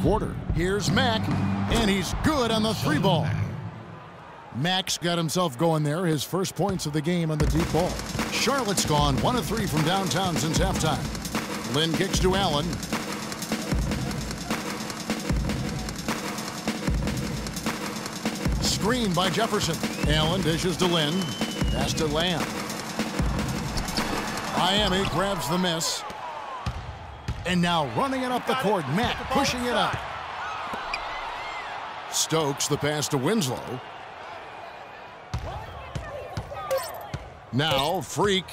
quarter. Here's Mack, and he's good on the three ball. Mack's got himself going there, his first points of the game on the deep ball. Charlotte's gone 1 of 3 from downtown since halftime. Lynn kicks to Allen. Screen by Jefferson. Allen dishes to Lynn. Pass to Lamb. Miami grabs the miss. And now running it up the court. Mack pushing it up. Stokes the pass to Winslow. Now Freak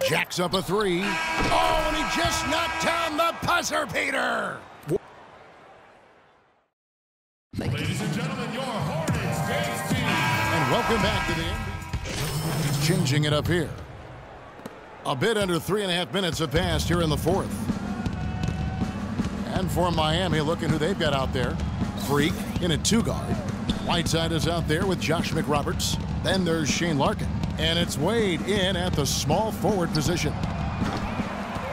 jacks up a three. Oh, and he just knocked down the buzzer beater. Ladies and gentlemen, your Hornets Days team. And welcome back to the NBA. Changing it up here. A bit under 3.5 minutes have passed here in the fourth. And for Miami, look at who they've got out there. Freak in a 2-guard. Whiteside is out there with Josh McRoberts. Then there's Shane Larkin. And it's Wade in at the small forward position.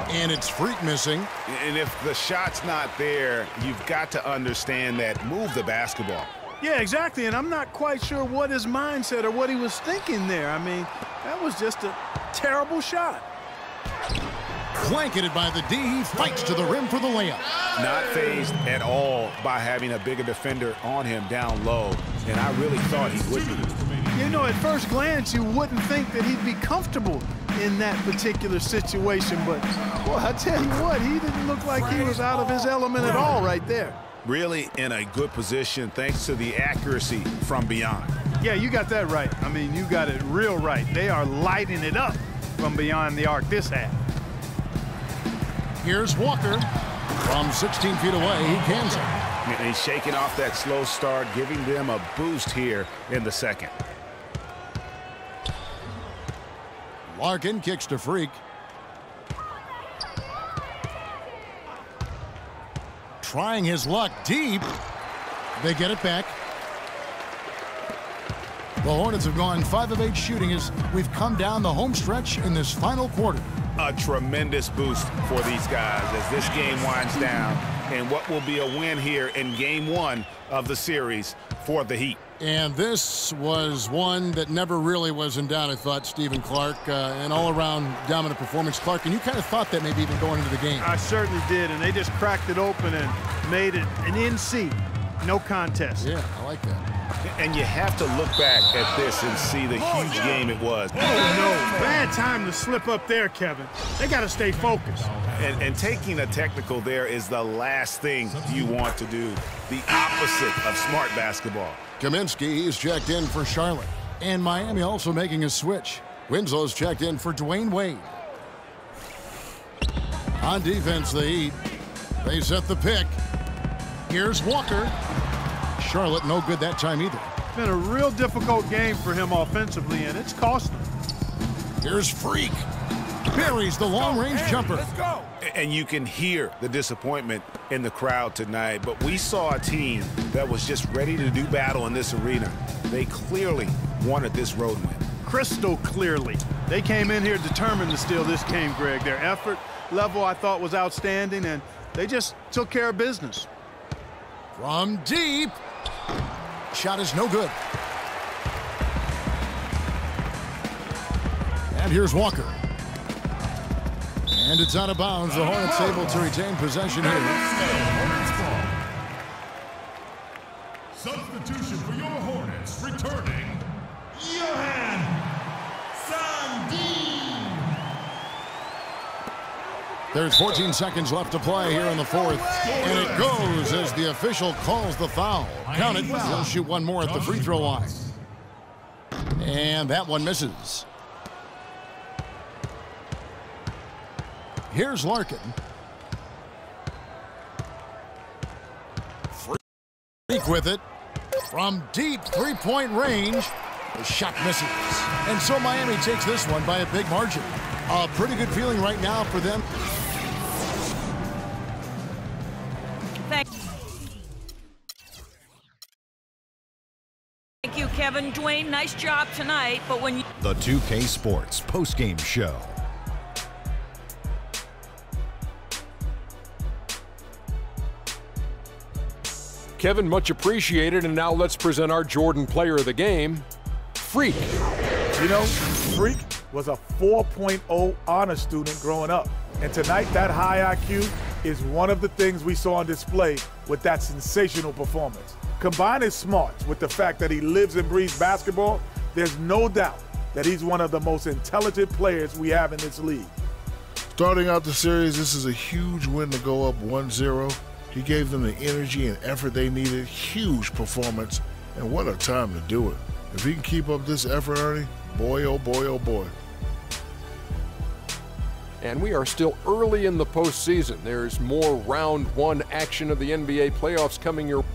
And it's Freak missing. And if the shot's not there, you've got to understand that. Move the basketball. Yeah, exactly. And I'm not quite sure what his mindset or what he was thinking there. I mean, that was just a terrible shot. Blanketed by the D. He fights to the rim for the layup. Not fazed at all by having a bigger defender on him down low. And I really thought he would be. You know, at first glance, you wouldn't think that he'd be comfortable in that particular situation. But, well, I tell you what, he didn't look like he was out of his element at all right there. Really in a good position thanks to the accuracy from beyond. Yeah, you got that right. I mean, you got it real right. They are lighting it up from beyond the arc this half. Here's Walker. From 16 feet away, he cans it. And he's shaking off that slow start, giving them a boost here in the second. Larkin kicks to Freak. Trying his luck deep. They get it back. The Hornets have gone 5 of 8 shooting as we've come down the home stretch in this final quarter. A tremendous boost for these guys as this game winds down, and what will be a win here in game 1 of the series for the Heat. And this was one that never really was in doubt, I thought, Stephen Clark. An all-around dominant performance. Clark, and you kind of thought that maybe even going into the game. I certainly did, and they just cracked it open and made it an NC. No contest. Yeah, I like that. And you have to look back at this and see the huge game it was. Oh, no. Bad time to slip up there, Kevin. They got to stay focused. And taking a technical there is the last thing you want to do. The opposite of smart basketball. Kaminsky is checked in for Charlotte. And Miami also making a switch. Winslow's checked in for Dwayne Wade. On defense, the Heat. They set the pick. Here's Walker. Charlotte no good that time either. It's been a real difficult game for him offensively, and it's cost him. Here's Freak. Buries the long-range jumper. Let's go. And you can hear the disappointment in the crowd tonight, but we saw a team that was just ready to do battle in this arena. They clearly wanted this road win. Crystal clearly. They came in here determined to steal this game, Greg. Their effort level, I thought, was outstanding, and they just took care of business. From deep. Shot is no good. And here's Walker. And it's out of bounds. The Hornets able to retain possession here. Substitution for your Hornets, returning, Johan Sandin. There's 14 seconds left to play here in the fourth. And it goes as the official calls the foul. Count it. He'll shoot one more at the free throw line. And that one misses. Here's Larkin. Freak with it. From deep three-point range. The shot misses. And so Miami takes this one by a big margin. A pretty good feeling right now for them. Thank you, Kevin. Dwayne, nice job tonight, but when you... The 2K Sports postgame show. Kevin, much appreciated. And now let's present our Jordan Player of the Game, Freak. You know, Freak was a 4.0 honor student growing up. And tonight, that high IQ is one of the things we saw on display with that sensational performance. Combine his smarts with the fact that he lives and breathes basketball, there's no doubt that he's one of the most intelligent players we have in this league. Starting out the series, this is a huge win to go up 1-0. He gave them the energy and effort they needed. Huge performance, and what a time to do it. If he can keep up this effort, Ernie, boy, oh boy, oh boy. And we are still early in the postseason. There's more round one action of the NBA playoffs coming your way.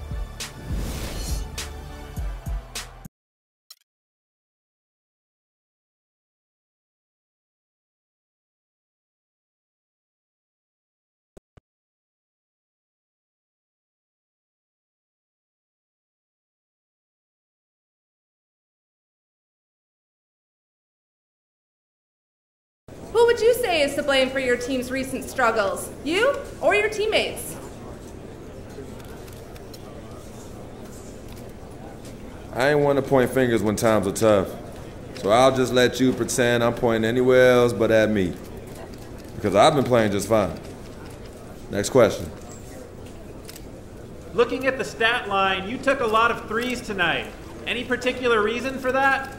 Who would you say is to blame for your team's recent struggles? You or your teammates? I ain't one to point fingers when times are tough. So I'll just let you pretend I'm pointing anywhere else but at me. Because I've been playing just fine. Next question. Looking at the stat line, you took a lot of threes tonight. Any particular reason for that?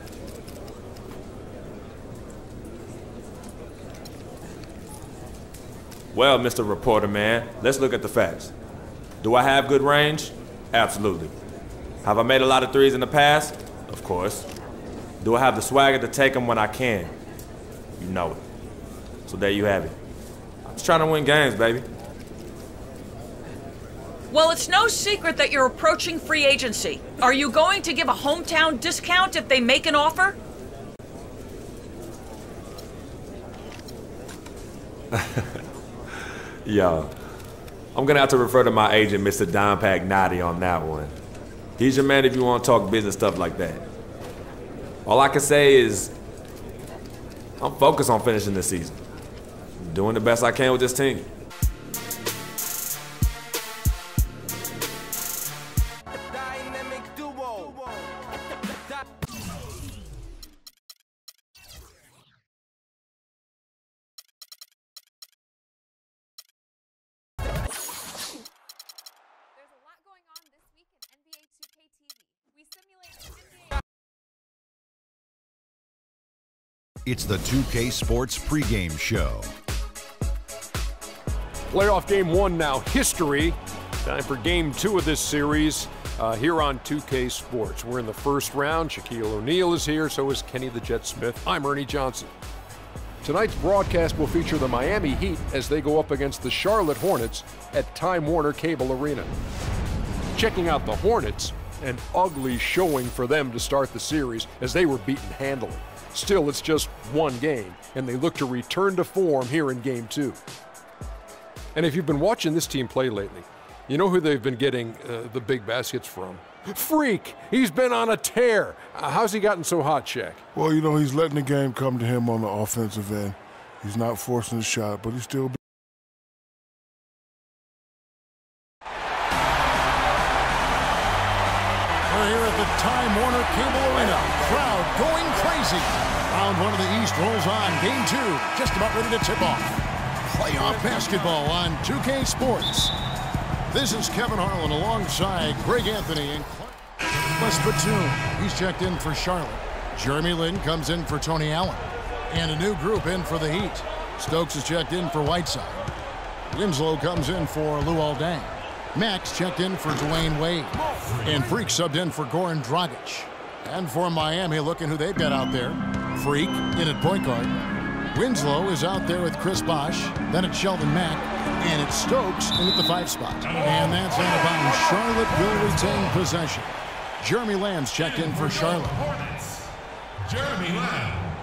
Well, Mr. Reporter Man, let's look at the facts. Do I have good range? Absolutely. Have I made a lot of threes in the past? Of course. Do I have the swagger to take them when I can? You know it. So there you have it. I'm just trying to win games, baby. Well, it's no secret that you're approaching free agency. Are you going to give a hometown discount if they make an offer? Yo, I'm gonna have to refer to my agent, Mr. Don Pagnotti, on that one. He's your man if you want to talk business stuff like that. All I can say is, I'm focused on finishing this season. Doing the best I can with this team. It's the 2K Sports pregame show. Playoff game one now, history. Time for game two of this series here on 2K Sports. We're in the first round. Shaquille O'Neal is here, so is Kenny the Jet Smith. I'm Ernie Johnson. Tonight's broadcast will feature the Miami Heat as they go up against the Charlotte Hornets at Time Warner Cable Arena. Checking out the Hornets, an ugly showing for them to start the series as they were beaten handily. Still, it's just one game, and they look to return to form here in Game 2. And if you've been watching this team play lately, you know who they've been getting the big baskets from? Freak! He's been on a tear. How's he gotten so hot, Shaq? Well, you know, he's letting the game come to him on the offensive end. He's not forcing the shot, but he's still... We're here at the Time Warner Cable Arena. Crowd going crazy. Round one of the East rolls on. Game two just about ready to tip off. Playoff basketball on 2K Sports. This is Kevin Harlan alongside Greg Anthony and Wes Batum. He's checked in for Charlotte. Jeremy Lin comes in for Tony Allen. And a new group in for the Heat. Stokes is checked in for Whiteside. Winslow comes in for Luol Deng. Max checked in for Dwayne Wade. And Freak subbed in for Goran Dragic. And for Miami, looking who they've got out there. Freak in at point guard. Winslow is out there with Chris Bosh. Then it's Sheldon Mack. And it's Stokes in at the 5 spot. And that's out of bounds. Charlotte will retain possession. Jeremy Lamb's checked in for Charlotte. Jeremy Lamb.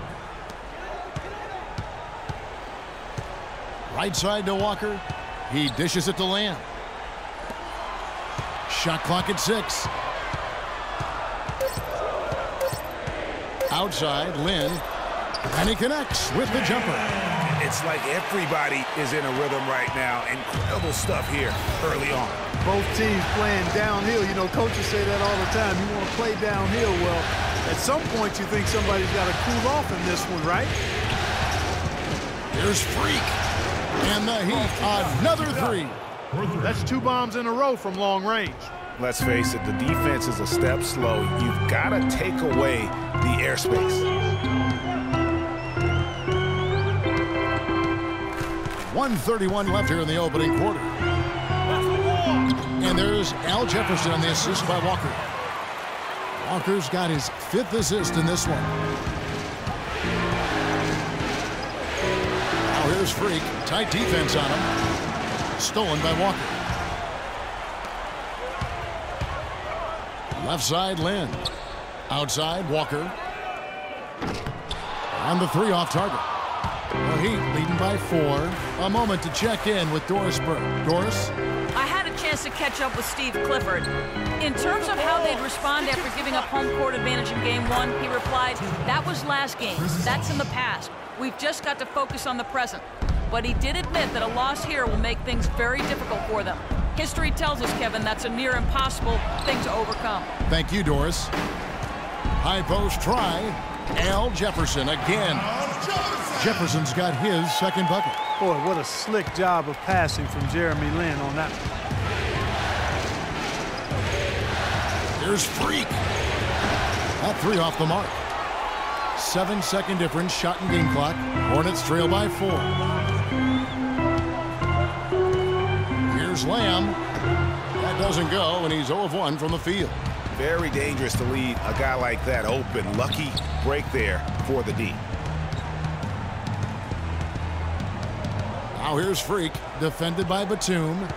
Right side to Walker. He dishes it to Lamb. Shot clock at 6. Outside, Lin. And he connects with the jumper. It's like everybody is in a rhythm right now. Incredible stuff here early on. Both teams playing downhill. You know, coaches say that all the time. You want to play downhill. Well, at some point, you think somebody's got to cool off in this one, right? Here's Freak. And the Heat, another three. That's 2 bombs in a row from long range. Let's face it, the defense is a step slow. You've got to take away the airspace. 1:31 left here in the opening quarter. And there's Al Jefferson on the assist by Walker. Walker's got his 5th assist in this one. Now here's Freak. Tight defense on him. Stolen by Walker. Left side, Lynn. Outside, Walker. And the 3 off target. The Heat leading by 4. A moment to check in with Doris Burke. Doris? I had a chance to catch up with Steve Clifford. In terms of how they'd respond after giving up home court advantage in Game 1, he replied, "That was last game. That's in the past. We've just got to focus on the present." But he did admit that a loss here will make things very difficult for them. History tells us, Kevin, that's a near impossible thing to overcome. Thank you, Doris. High post try. Al Jefferson again. Jefferson's got his 2nd bucket. Boy, what a slick job of passing from Jeremy Lin on that. Here's Freak. That 3 off the mark. 7-second difference, shot and game clock. Hornets trail by 4. Here's Lamb. That doesn't go, and he's 0 of 1 from the field. Very dangerous to leave a guy like that open. Lucky break there for the D. Now here's Freak, defended by Batum.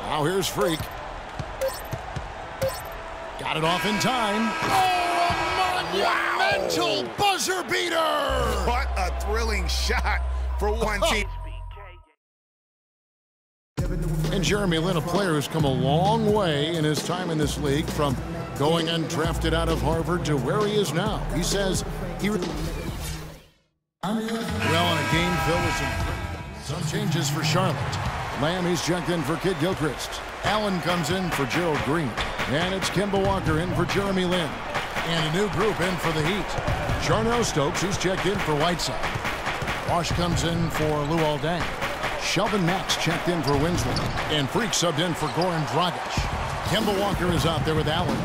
Now here's Freak. Got it off in time. Oh, a monumental buzzer beater! What a thrilling shot for one team. And Jeremy Lin, a player who's come a long way in his time in this league, from going undrafted out of Harvard to where he is now. He says he... Well, in a game filled with some changes for Charlotte. Lamb, he's checked in for Kid Gilchrist. Allen comes in for Gerald Green. And it's Kemba Walker in for Jeremy Lin. And a new group in for the Heat. Charnell Stokes, he's checked in for Whiteside. Wash comes in for Luol Deng. Shelvin Max checked in for Winslow. And Freak subbed in for Goran Dragic. Kemba Walker is out there with Allen.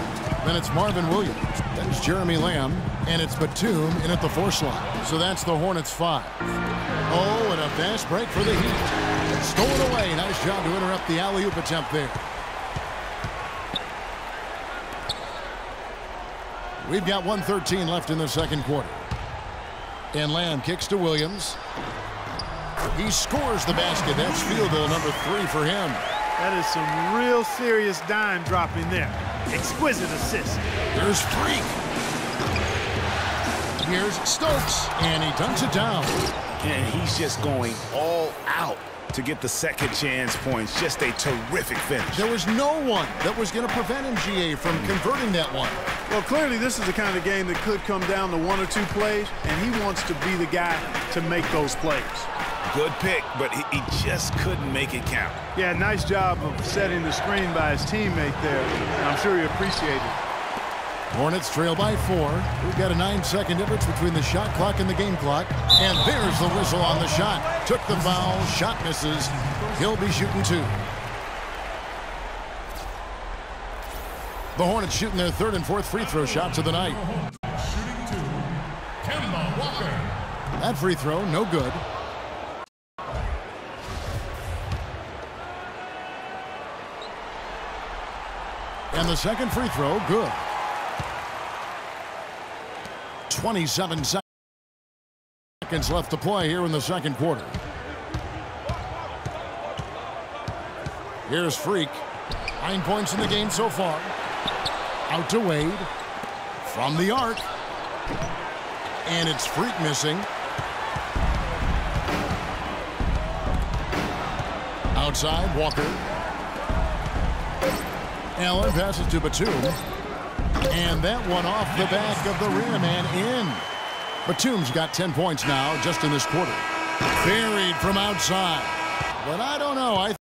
Then it's Marvin Williams. Then it's Jeremy Lamb. And it's Batum in at the 4 slot. So that's the Hornets 5. Oh, and a fast break for the Heat. Stolen away. Nice job to interrupt the alley-oop attempt there. We've got 1:13 left in the 2nd quarter. And Lamb kicks to Williams. He scores the basket. That's field goal number 3 for him. That is some real serious dime dropping there. Exquisite assist. Here's Freak. Here's Stokes, and he dunks it down. And he's just going all out to get the second chance points. Just a terrific finish. There was no one that was going to prevent MGA from converting that one. Well, clearly this is the kind of game that could come down to 1 or 2 plays, and he wants to be the guy to make those plays. Good pick, but he just couldn't make it count. Yeah, nice job of setting the screen by his teammate there, and I'm sure he appreciated it. Hornets trail by 4. We've got a 9-second difference between the shot clock and the game clock. And there's the whistle on the shot. Took the foul, shot misses. He'll be shooting 2. The Hornets shooting their 3rd and 4th free throw shots of the night. Shooting 2, Kemba Walker. That free throw, no good. And the second free throw, good. 27 seconds left to play here in the 2nd quarter. Here's Freak. 9 points in the game so far. Out to Wade. From the arc. And it's Freak missing. Outside, Walker. Allen passes to Batum. And that one off the back of the rim and in. Batum's got 10 points now just in this quarter. Buried from outside. But I don't know.